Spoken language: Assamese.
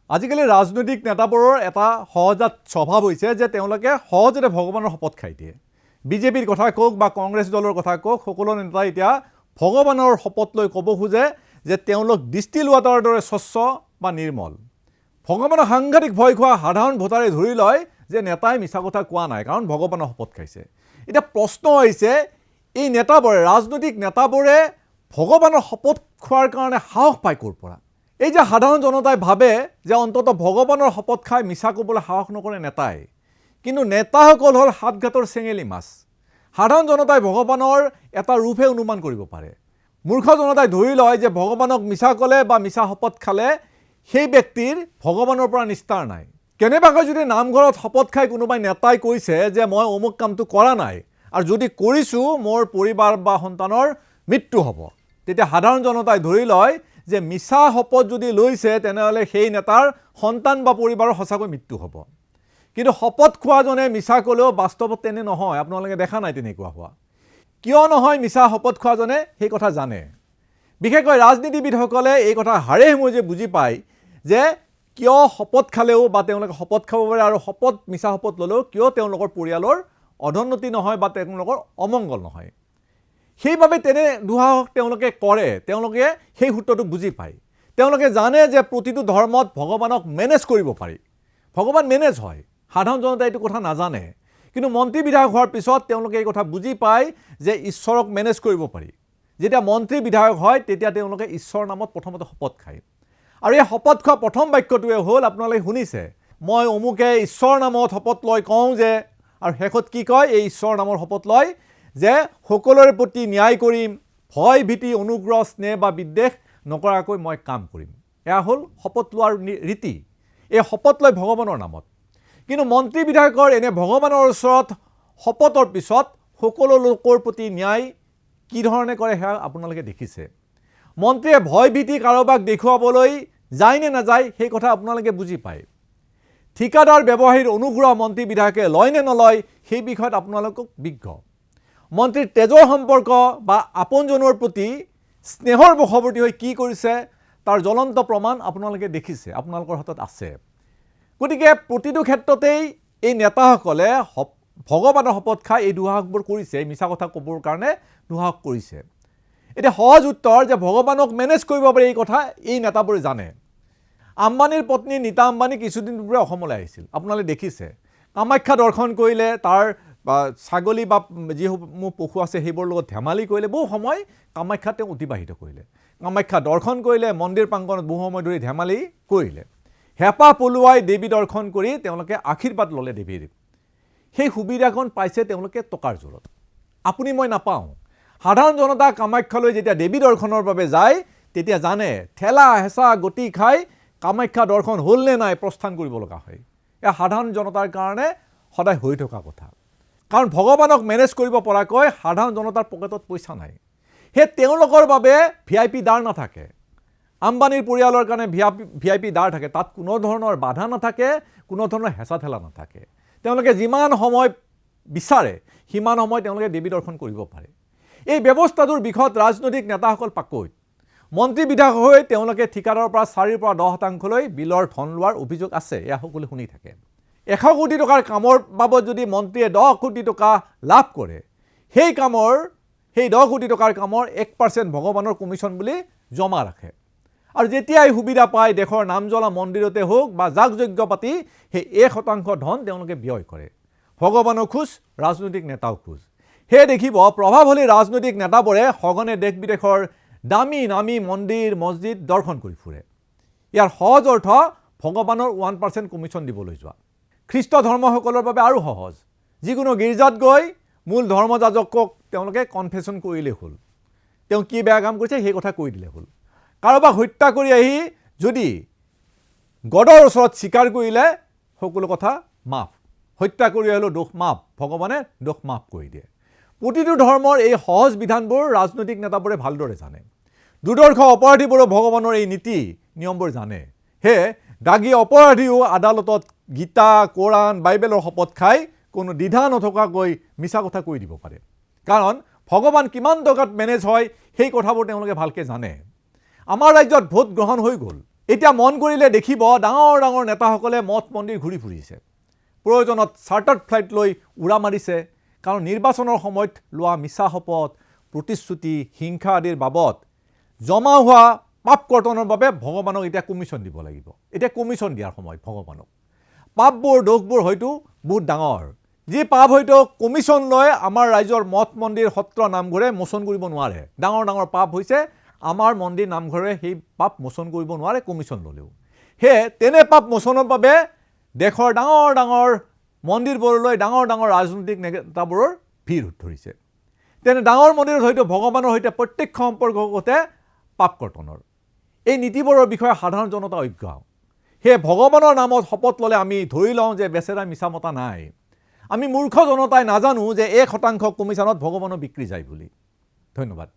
আজিকালি ৰাজনৈতিক নেতাবোৰৰ এটা সহজাত স্বভাৱ হৈছে যে তেওঁলোকে সহজতে ভগৱানৰ শপত খাই দিয়ে। বিজেপিৰ কথা কওক বা কংগ্ৰেছ দলৰ কথা কওক, সকলো নেতাই এতিয়া ভগৱানৰ শপত লৈ ক'ব খোজে যে তেওঁলোক ডিষ্টিল ৱাটাৰৰ দৰে স্বচ্ছ বা নিৰ্মল। ভগৱানৰ সাংঘাতিক ভয় খোৱা সাধাৰণ ভোটাৰে ধৰি লয় যে নেতাই মিছা কথা কোৱা নাই, কাৰণ ভগৱানৰ শপত খাইছে। এতিয়া প্ৰশ্ন হৈছে, এই নেতাবোৰে, ৰাজনৈতিক নেতাবোৰে ভগৱানৰ শপত খোৱাৰ কাৰণে সাহস পায় ক'ৰ পৰা? এই যে সাধাৰণ জনতাই ভাবে যে অন্ততঃ ভগৱানৰ শপত খাই মিছা ক'বলৈ সাহস নকৰে নেতাই, কিন্তু নেতাসকল হ'ল হাতঘাটৰ চেঙেলী মাছ। সাধাৰণ জনতাই ভগৱানৰ এটা ৰূপহে অনুমান কৰিব পাৰে। মূৰ্খ জনতাই ধৰি লয় যে ভগৱানক মিছা ক'লে বা মিছা শপত খালে সেই ব্যক্তিৰ ভগৱানৰ পৰা নিস্তাৰ নাই। কেনেবাকৈ যদি নামঘৰত শপত খাই কোনোবাই নেতাই কৈছে যে মই অমুক কামটো কৰা নাই, আৰু যদি কৰিছোঁ মোৰ পৰিবাৰ বা সন্তানৰ মৃত্যু হ'ব, তেতিয়া সাধাৰণ জনতাই ধৰি লয় যে মিছা শপত যদি লৈছে তেনেহ'লে সেই নেতাৰ সন্তান বা পৰিবাৰৰ সঁচাকৈ মৃত্যু হ'ব। কিন্তু শপত খোৱাজনে মিছা ক'লেও বাস্তৱত তেনে নহয়। আপোনালোকে দেখা নাই তেনেকুৱা হোৱা। কিয় নহয় মিছা শপত খোৱাজনে সেই কথা জানে। বিশেষকৈ ৰাজনীতিবিদসকলে এই কথা হাড়ে মজে বুজি পায় যে কিয় শপত খালেও বা তেওঁলোকে শপত খাব পাৰে, আৰু মিছা শপত ল'লেও কিয় তেওঁলোকৰ পৰিয়ালৰ অধোন্নতি নহয় বা তেওঁলোকৰ অমংগল নহয়। সেইবাবে তেনে দুঃসাহস তেওঁলোকে কৰে। তেওঁলোকে সেই সূত্ৰটো বুজি পায়। তেওঁলোকে জানে যে প্ৰতিটো ধৰ্মত ভগৱানক মেনেজ কৰিব পাৰি। ভগৱান মেনেজ হয়। সাধাৰণ জনতাই এইটো কথা নাজানে, কিন্তু মন্ত্ৰী বিধায়ক হোৱাৰ পিছত তেওঁলোকে এই কথা বুজি পায় যে ঈশ্বৰক মেনেজ কৰিব পাৰি। যেতিয়া মন্ত্ৰী বিধায়ক হয় তেতিয়া তেওঁলোকে ঈশ্বৰৰ নামত প্ৰথমতে শপত খায়, আৰু এই শপত খোৱা প্ৰথম বাক্যটোৱে হ'ল, আপোনালোকে শুনিছে, মই অমুকে ঈশ্বৰৰ নামত শপত লৈ কওঁ যে, আৰু শেষত কি কয়? এই ঈশ্বৰৰ নামৰ শপত লয় যে সকলোৰে প্ৰতি ন্যায় কৰিম, ভয় ভীতি অনুগ্ৰহ স্নেহ বা বিদ্বেষ নকৰাকৈ মই কাম কৰিম। এয়া হ'ল শপত লোৱাৰ ৰীতি। এই শপত লয় ভগৱানৰ নামত। কিন্তু মন্ত্ৰী বিধায়কৰ এনে ভগৱানৰ ওচৰত শপতৰ পিছত সকলো লোকৰ প্ৰতি ন্যায় কি ধৰণে কৰে সেয়া আপোনালোকে দেখিছে। মন্ত্ৰীয়ে ভয় ভীতি কাৰোবাক দেখুৱাবলৈ যায় নে নাযায় সেই কথা আপোনালোকে বুজি পায়। ঠিকাদাৰ ব্যৱসায়ীৰ অনুগ্ৰহ মন্ত্ৰী বিধায়কে লয় নে নলয় সেই বিষয়ত আপোনালোকক বিজ্ঞ। মন্ত্ৰীৰ তেজৰ সম্পৰ্ক বা আপোনজনৰ প্ৰতি স্নেহৰ বশৱৰ্তী হৈ কি কৰিছে তাৰ জ্বলন্ত প্ৰমাণ আপোনালোকে দেখিছে, আপোনালোকৰ হাতত আছে। গতিকে প্ৰতিটো ক্ষেত্ৰতেই এই নেতাসকলে ভগৱানৰ শপত খাই এই দুঃসাহসবোৰ কৰিছে, মিছা কথা ক'বৰ কাৰণে দুঃসাহস কৰিছে। এতিয়া সহজ উত্তৰ যে ভগৱানক মেনেজ কৰিব পাৰি এই কথা এই নেতাবোৰে জানে। আম্বানীৰ পত্নী নীতা আম্বানী কিছুদিন পূৰ্বে অসমলৈ আহিছিল। আপোনালোকে দেখিছে কামাখ্যা দৰ্শন কৰিলে, তাৰ ছাগলী বা যিসমূহ পশু আছে সেইবোৰৰ লগত ধেমালি কৰিলে, বহু সময় কামাখ্যাত তেওঁ অতিবাহিত কৰিলে। কামাখ্যা দৰ্শন কৰিলে, মন্দিৰ প্ৰাংগণত বহু সময় ধৰি ধেমালি কৰিলে। হেঁপাহ পলুৱাই দেৱী দৰ্শন কৰি তেওঁলোকে আশীৰ্বাদ ল'লে দেৱীৰ। সেই সুবিধাকণ পাইছে তেওঁলোকে টকাৰ জোৰত। আপুনি মই নাপাওঁ। সাধাৰণ জনতা কামাখ্যালৈ যেতিয়া দেৱী দৰ্শনৰ বাবে যায় তেতিয়া জানে ঠেলা হেঁচা গতি খাই কামাখ্যা দৰ্শন হ'ল নে নাই প্ৰস্থান কৰিব লগা হয়। এয়া সাধাৰণ জনতাৰ কাৰণে সদায় হৈ থকা কথা। কাৰণ ভগৱানক মেনেজ কৰিব পৰাকৈ সাধাৰণ জনতাৰ পকেটত পইচা নাই। সেই তেওঁলোকৰ বাবে VIP দ্বাৰ নাথাকে। আম্বানীৰ পৰিয়ালৰ কাৰণে VIP দ্বাৰ থাকে। তাত কোনো ধৰণৰ বাধা নাথাকে, কোনো ধৰণৰ হেঁচা ঠেলা নাথাকে। তেওঁলোকে যিমান সময় বিচাৰে সিমান সময় তেওঁলোকে দেৱী দৰ্শন কৰিব পাৰে। এই ব্যৱস্থাটোৰ বিষয়ত ৰাজনৈতিক নেতাসকল পাকৈত। মন্ত্ৰী বিধায়ক হৈ তেওঁলোকে ঠিকাদাৰৰ পৰা 4ৰ পৰা 10% বিলৰ ধন লোৱাৰ অভিযোগ আছে। এয়া সকলোৱে শুনি থাকে। 100 কোটি টকাৰ কামৰ বাবদ যদি মন্ত্ৰীয়ে 10 কোটি টকা লাভ কৰে, সেই 10 কোটি টকাৰ কামৰ 1% ভগৱানৰ কমিশ্যন বুলি জমা ৰাখে। আৰু যেতিয়াই সুবিধা পায় দেশৰ নাম জ্বলা মন্দিৰতে হওক বা যাগ যজ্ঞ পাতি সেই 1% ধন তেওঁলোকে ব্যয় কৰে। ভগৱানৰ খোজ, ৰাজনৈতিক নেতাও খোজ। সেয়ে দেখিব প্ৰভাৱশালী ৰাজনৈতিক নেতাবোৰে সঘনে দেশ বিদেশৰ দামী নামী মন্দিৰ মছজিদ দৰ্শন কৰি ফুৰে। ইয়াৰ সহজ অৰ্থ ভগৱানৰ 1% কমিশ্যন দিবলৈ যোৱা। খ্ৰীষ্ট ধৰ্মসকলৰ বাবে আৰু সহজ। যিকোনো গীৰ্জাত গৈ মূল ধৰ্মযাজকক তেওঁলোকে কনফেশ্যন কৰিলেই হ'ল। তেওঁ কি বেয়া কাম কৰিছে সেই কথা কৈ দিলে হ'ল। কাৰোবাক হত্যা কৰি আহি যদি গডৰ ওচৰত স্বীকাৰ কৰিলে সকলো কথা মাফ। হত্যা কৰি আহিলেও দোষ মাফ, ভগৱানে দোষ মাফ কৰি দিয়ে। প্ৰতিটো ধৰ্মৰ এই সহজ বিধানবোৰ ৰাজনৈতিক নেতাবোৰে ভালদৰে জানে। দুৰ্দৰ্শ অপৰাধীবোৰো ভগৱানৰ এই নীতি নিয়মবোৰ জানে। সেয়ে দাগী অপৰাধীও আদালতত গীতা, কোৰাণ, বাইবেলৰ শপত খাই কোনো দ্বিধা নথকাকৈ মিছা কথা কৈ দিব পাৰে। কাৰণ ভগৱান কিমান টকাত মেনেজ হয় সেই কথাবোৰ তেওঁলোকে ভালকৈ জানে। আমাৰ ৰাজ্যত ভোট গ্ৰহণ হৈ গ'ল। এতিয়া মন কৰিলে দেখিব ডাঙৰ ডাঙৰ নেতাসকলে মঠ মন্দিৰ ঘূৰি ফুৰিছে, প্ৰয়োজনত চাৰ্টাৰ্ড ফ্লাইট লৈ উৰা মাৰিছে, কাৰণ নিৰ্বাচনৰ সময়ত লোৱা মিছা শপত, প্ৰতিশ্ৰুতি, হিংসা আদিৰ বাবদ জমা হোৱা পাপ কৰ্তনৰ বাবে ভগৱানক এতিয়া কমিশ্যন দিব লাগিব। এতিয়া কমিশ্যন দিয়াৰ সময় ভগৱানক। পাপবোৰ দোষবোৰ হয়তো বহুত ডাঙৰ, যি পাপ হয়তো কমিশ্যন লৈ আমাৰ ৰাইজৰ মঠ মন্দিৰ সত্ৰ নামঘৰে মোচন কৰিব নোৱাৰে। ডাঙৰ ডাঙৰ পাপ হৈছে আমাৰ মন্দিৰ নামঘৰে সেই পাপ মোচন কৰিব নোৱাৰে কমিশ্যন ল'লেও। সেয়ে তেনে পাপ মোচনৰ বাবে দেশৰ ডাঙৰ ডাঙৰ মন্দিৰবোৰলৈ ডাঙৰ ডাঙৰ ৰাজনৈতিক নেতাবোৰৰ ভিৰ ধৰিছে। তেনে ডাঙৰ মন্দিৰত হয়তো ভগৱানৰ সৈতে প্ৰত্যক্ষ সম্পৰ্ক ঘটে পাপ কৰ্তনৰ। এই নীতিবোৰৰ বিষয়ে সাধাৰণ জনতা অজ্ঞ। সেয়ে ভগৱানৰ নামত শপত ল'লে আমি ধৰি লওঁ যে বেচেৰা মিছা মতা নাই। আমি মূৰ্খ জনতাই নাজানো যে 1% কমিশ্যনত ভগৱানৰ বিক্ৰী যায় বুলি। ধন্যবাদ।